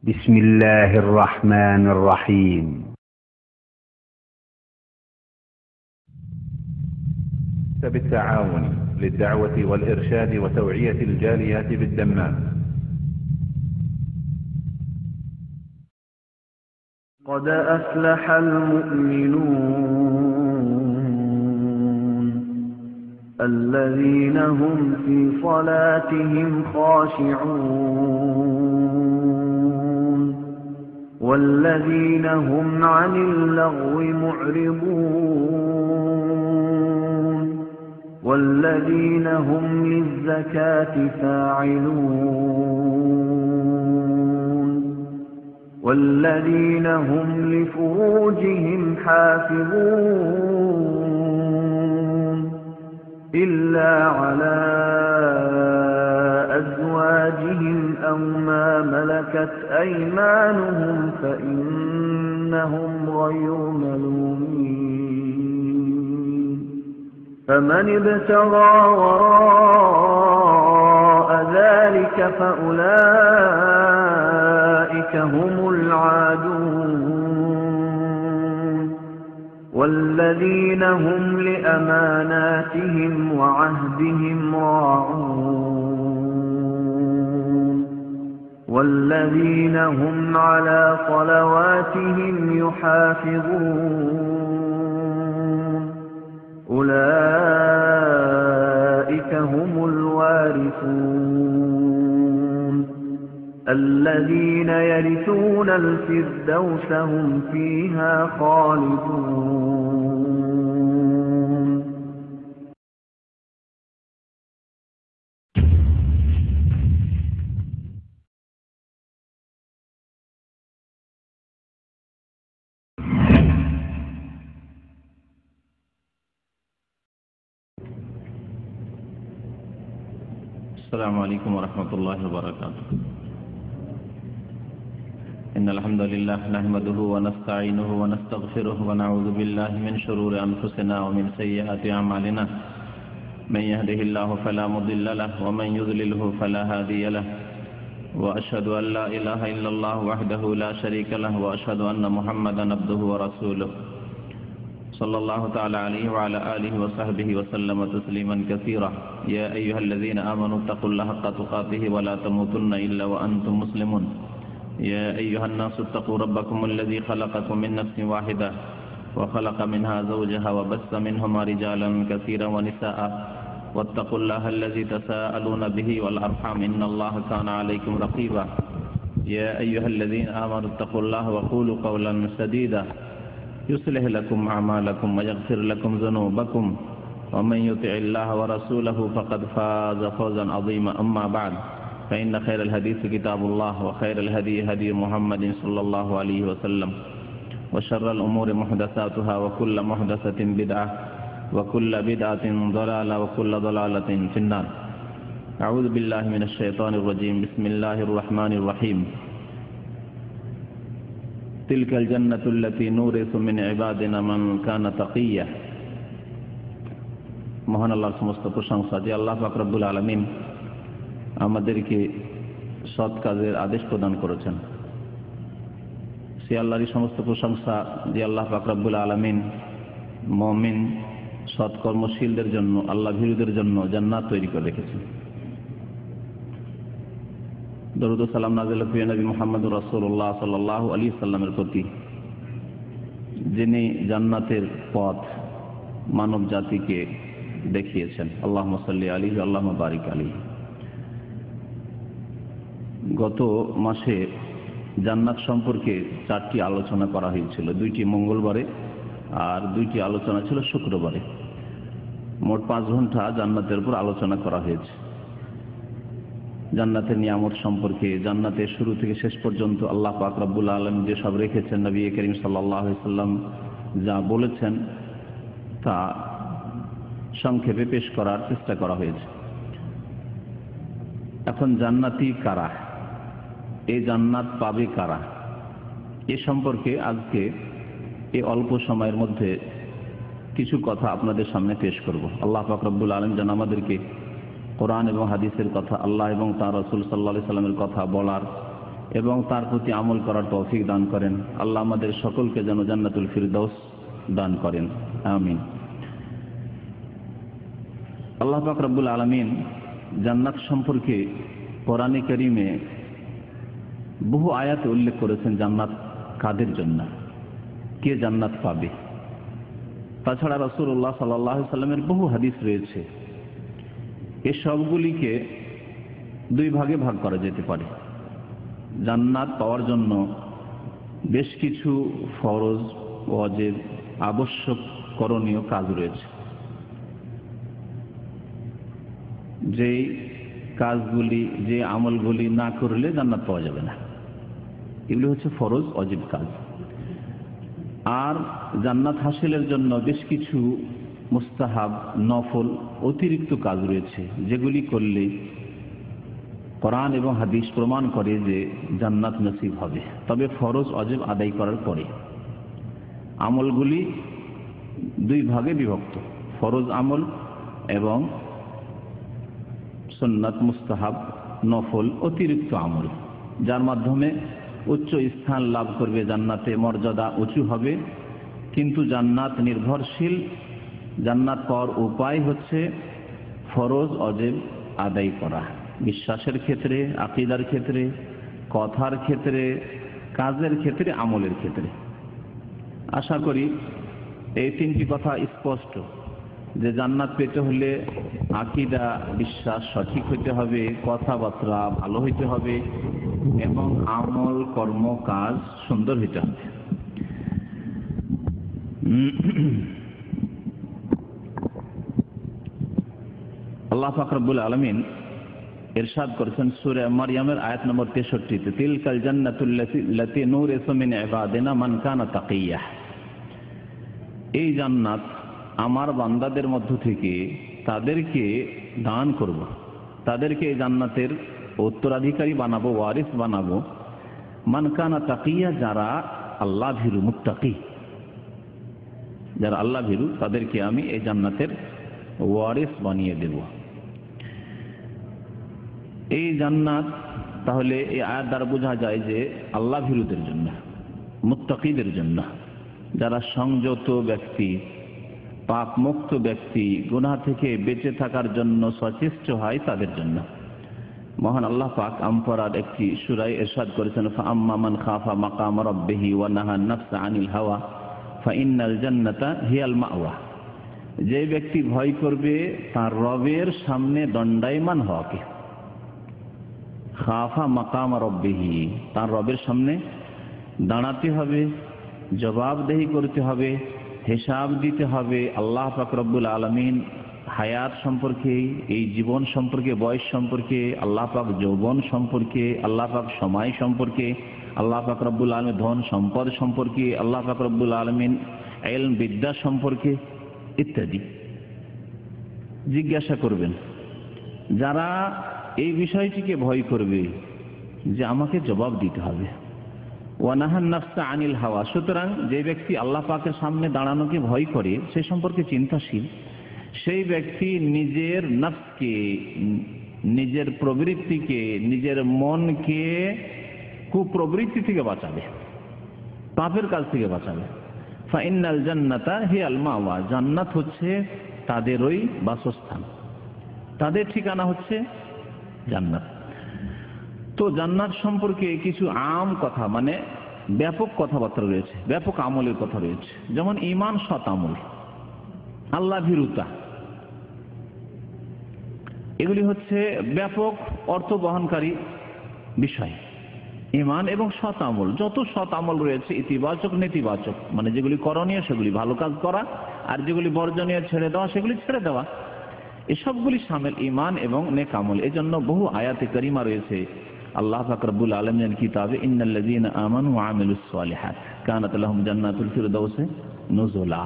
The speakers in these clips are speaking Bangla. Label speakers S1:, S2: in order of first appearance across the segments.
S1: بسم الله الرحمن الرحيم. بالتعاون للدعوة والإرشاد وتوعية الجاليات بالدمام.
S2: قد أفلح المؤمنون الذين هم في صلاتهم خاشعون والذين هم عن اللغو معرضون والذين هم للزكاة فاعلون والذين هم لفروجهم حافظون إلا على أزواجهم أو ما ملكت أيمانهم فإنهم غير ملومين. فمن ابتغى وراء ذلك فأولئك هم العادون والذين هم لأماناتهم وعهدهم راعون والذين هم على صلواتهم يحافظون أولئك هم الوارثون الذين يرثون الفردوس هم فيها خالدون.
S3: السلام عليكم ورحمة الله وبركاته. إن الحمد لله نحمده ونستعينه ونستغفره ونعوذ بالله من شرور أنفسنا ومن سيئات أعمالنا. من يهده الله فلا مضل له ومن يضلله فلا هادي له، وأشهد أن لا إله إلا الله وحده لا شريك له، وأشهد أن محمدا عبده ورسوله صلى الله تعالى عليه وعلى آله وصحبه وسلم تسليما كثيرا. يا أيها الذين آمنوا اتقوا الله حق تقاته ولا تموتن إلا وأنتم مسلمون. يا أيها الناس اتقوا ربكم الذي خلقكم من نفس واحدة وخلق منها زوجها وبث منهما رجالا كثيرا ونساء، واتقوا الله الذي تساءلون به والأرحام إن الله كان عليكم رقيبا. يا أيها الذين آمنوا اتقوا الله وقولوا قولا سديدا يصلح لكم أعمالكم ويغفر لكم ذنوبكم، ومن يطع الله ورسوله فقد فاز فوزا عظيما. أما بعد، فإن خير الحديث كتاب الله، وخير الهدي هدي محمد صلى الله عليه وسلم، وشر الأمور محدثاتها، وكل محدثة بدعة، وكل بدعة ضلالة، وكل ضلالة في النار. أعوذ بالله من الشيطان الرجيم. بسم الله الرحمن الرحيم. تلك الجنة التي نورث من عبادنا من كان تقيا। মহান আল্লাহর সমস্ত প্রশংসা যে আল্লাহ পাক রব্বুল আলামিন আমাদেরকে সৎ কাজের আদেশ প্রদান করেছেন। সে আল্লাহরই সমস্ত প্রশংসা যে আল্লাহ পাক রব্বুল আলামিন মুমিন সৎ কর্মশীলদের জন্য, আল্লাহ ভীরুদের জন্য জান্নাত তৈরি করে রেখেছেন। দরুদ ও সালাম নাযিল প্রিয় নবী মুহাম্মদুর রাসূলুল্লাহ সাল্লাল্লাহু আলাইহি সাল্লামের প্রতি, যিনি জান্নাতের পথ মানব জাতিকে দেখিয়েছেন। আল্লাহুম্মা সাল্লি আলাইহি আল্লাহুম্মা বারিক আলাইহি। গত মাসে জান্নাত সম্পর্কে 4টি আলোচনা করা হয়েছিল, 2টি মঙ্গলবারে আর 2টি আলোচনা ছিল শুক্রবারে। মোট 5 ঘন্টা জান্নাতের উপর আলোচনা করা হয়েছে। জান্নাতের নিয়ামত সম্পর্কে, জান্নাতের শুরু থেকে শেষ পর্যন্ত আল্লাহ পাক রব্বুল আলামিন যে সব রেখেছেন, নবী করিম সাল্লাল্লাহু আলাইহি সাল্লাম যা বলেছেন তা সংক্ষেপে পেশ করার চেষ্টা করা হয়েছে। এখন জান্নাতি কারা, এই জান্নাত পাবে কারা, এ সম্পর্কে আজকে এই অল্প সময়ের মধ্যে কিছু কথা আপনাদের সামনে পেশ করব। আল্লাহ পাক রব্বুল আলামিন যেন আমাদেরকে কোরআন এবং হাদিসের কথা, আল্লাহ এবং তাঁর রাসূল সাল্লাল্লাহু আলাইহি সাল্লামের কথা বলার এবং তার প্রতি আমল করার তৌফিক দান করেন। আল্লাহ আমাদের সকলকে যেন জান্নাতুল ফিরদাউস দান করেন, আমিন। আল্লাহ পাক রব্বুল আলামিন জান্নাত সম্পর্কে কোরআনে কারীমে বহু আয়াতে উল্লেখ করেছেন জান্নাত কাদের জন্য, কে জান্নাত পাবে। তাছাড়া রাসূলুল্লাহ সাল্লাল্লাহু আলাইহি সাল্লামের বহু হাদিস রয়েছে। এই সবগুলিকে দুই ভাগে ভাগ করা যেতে পারে। জান্নাত পাওয়ার জন্য বেশ কিছু ফরজ, ওয়াজিব, আবশ্যক, করণীয় কাজ রয়েছে। যে কাজগুলি, যে আমলগুলি না করলে জান্নাত পাওয়া যাবে না, এগুলি হচ্ছে ফরজ, ওয়াজিব কাজ। আর জান্নাত হাসিলের জন্য বেশ কিছু মুস্তাহাব, নফল, অতিরিক্ত কাজ রয়েছে, যেগুলি করলে কোরআন এবং হাদিস প্রমাণ করে যে জান্নাত নসিব হবে, তবে ফরজ ওয়াজিব আদায় করার পরে। আমলগুলি দুই ভাগে বিভক্ত, ফরজ আমল এবং সুন্নাত, মুস্তাহাব, নফল, অতিরিক্ত আমল, যার মাধ্যমে উচ্চ স্থান লাভ করবে, জান্নাতে মর্যাদা উঁচু হবে। কিন্তু জান্নাত নির্ভরশীল, জান্নাত পাওয়ার উপায় হচ্ছে ফরজ ওয়াজিব আদায় করা, বিশ্বাসের ক্ষেত্রে, আকীদার ক্ষেত্রে, কথার ক্ষেত্রে, কাজের ক্ষেত্রে, আমলের ক্ষেত্রে। আশা করি এই তিনটি কথা স্পষ্ট যে জান্নাত পেতে হলে আকীদা, বিশ্বাস সঠিক হইতে হবে, কথাবার্তা ভালো হইতে হবে এবং আমল, কর্ম, কাজ সুন্দর হইতে হবে। আল্লাহ পাক রব্বুল আলামিন ইরশাদ করেছেন সূরা মারইয়ামের আয়াত নম্বর 63-তে, তিলকাল জান্নাতুল্লাতী নূরিসু মিন ইবাদিনা মান কানা তাকিয়্যা। এই জান্নাত আমার বান্দাদের মধ্য থেকে তাদেরকে দান করব, তাদেরকে এই জান্নাতের উত্তরাধিকারী বানাবো, ওয়ারিস বানাবো। মান কানা তাকিয়্যা, যারা আল্লাহ ভীরু, মুত্তাকি, যারা আল্লাহ ভীরু, তাদেরকে আমি এই জান্নাতের ওয়ারিস বানিয়ে দেব। এই জান্নাত তাহলে এই আয়াত দ্বারা বোঝা যায় যে আল্লাহ ভীরুদের জন্য, মুত্তাকিদের জন্য, যারা সংযত ব্যক্তি, পাপ মুক্ত ব্যক্তি, গুনাহ থেকে বেঁচে থাকার জন্য সচেষ্ট হয়, তাদের জন্য। মহান আল্লাহ পাক আমপারার একটি সূরায় ইরশাদ করেছেন, ফাআম্মা মান খাফা মাকাম রাব্বিহি ওয়া নাহা নাফসা আনিল হাওয়া ফাইন্নাল জান্নাতা হিয়াল মাওয়া। যে ব্যক্তি ভয় করবে তার রবের সামনে দণ্ডায়মান হওয়াকে, খাফা মাকাম রাব্বিহি, তার রবের সামনে দাঁড়াতে হবে, জবাবদেহি করতে হবে, হিসাব দিতে হবে। আল্লাহ পাক রব্বুল আলামিন হায়াত সম্পর্কে, এই জীবন সম্পর্কে, বয়স সম্পর্কে, আল্লাহ পাক যৌবন সম্পর্কে, আল্লাহ পাক সময় সম্পর্কে, আল্লাহ পাক রব্বুল আলামিন ধন সম্পদ সম্পর্কে, আল্লাহ পাক রব্বুল আলামিন ইলম বিদ্যা সম্পর্কে ইত্যাদি জিজ্ঞাসা করবেন। যারা এই বিষয়টিকে ভয় করবে যে আমাকে জবাব দিতে হবে, ওয়া নাহান নাফসা আনিল হাওয়া, সুতরাং যে ব্যক্তি আল্লাহ পাকের সামনে দাঁড়ানোকে ভয় করে, সে সম্পর্কে চিন্তাশীল, সেই ব্যক্তি নিজের নফসকে, নিজের প্রবৃত্তিকে, নিজের মনকে কুপ্রবৃত্তি থেকে বাঁচাবে, পাপের কাজ থেকে বাঁচাবে। ফাইন্নাল জান্নাতা হিয়াল মাওয়া, জান্নাত হচ্ছে তাদেরই বাসস্থান, তাদের ঠিকানা হচ্ছে জান্নাত। তো জান্নাত সম্পর্কে কিছু আম কথা, মানে ব্যাপক কথাবার্তা রয়েছে, ব্যাপক আমলের কথা রয়েছে। যেমন ঈমান, সৎ আমল, আল্লাহ ভীরুতা, এগুলি হচ্ছে ব্যাপক অর্থ বহনকারী বিষয়। ঈমান এবং সৎ আমল, যত সৎ আমল রয়েছে, ইতিবাচক, নেতিবাচক, মানে যেগুলি করণীয় সেগুলি ভালো কাজ করা, আর যেগুলি বর্জনীয় ছেড়ে দেওয়া সেগুলি ছেড়ে দেওয়া, এসবগুলি শামিল ঈমান এবং নেক আমল। এজন্য বহু আয়াতে কারিমা রয়েছে আল্লাহ পাক রব্বুল আলামিনের কিতাবে, ইন্নাল্লাযীনা আমানু ওয়া আমিলুস সালিহাত কানাত লাহুম জান্নাতুল ফিরদাউসি নুজুলা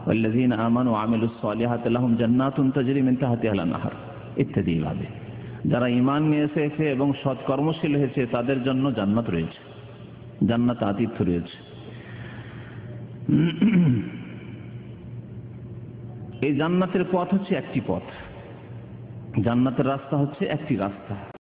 S3: ওয়াল্লাযীনা আমানু ওয়া আমিলুস সালিহাত লাহুম জান্নাতুন তাজরি মিন তাহতিহাল আনহার ইত্যাদি। ভাবে যারা ঈমান নিয়ে এসেছে এবং সৎ কর্মশীল হয়েছে তাদের জন্য জান্নাত রয়েছে, জান্নাত আতিথ্য রয়েছে। এই জান্নাতের পথ হচ্ছে একটি পথ, জান্নাতের রাস্তা হচ্ছে একটি রাস্তা।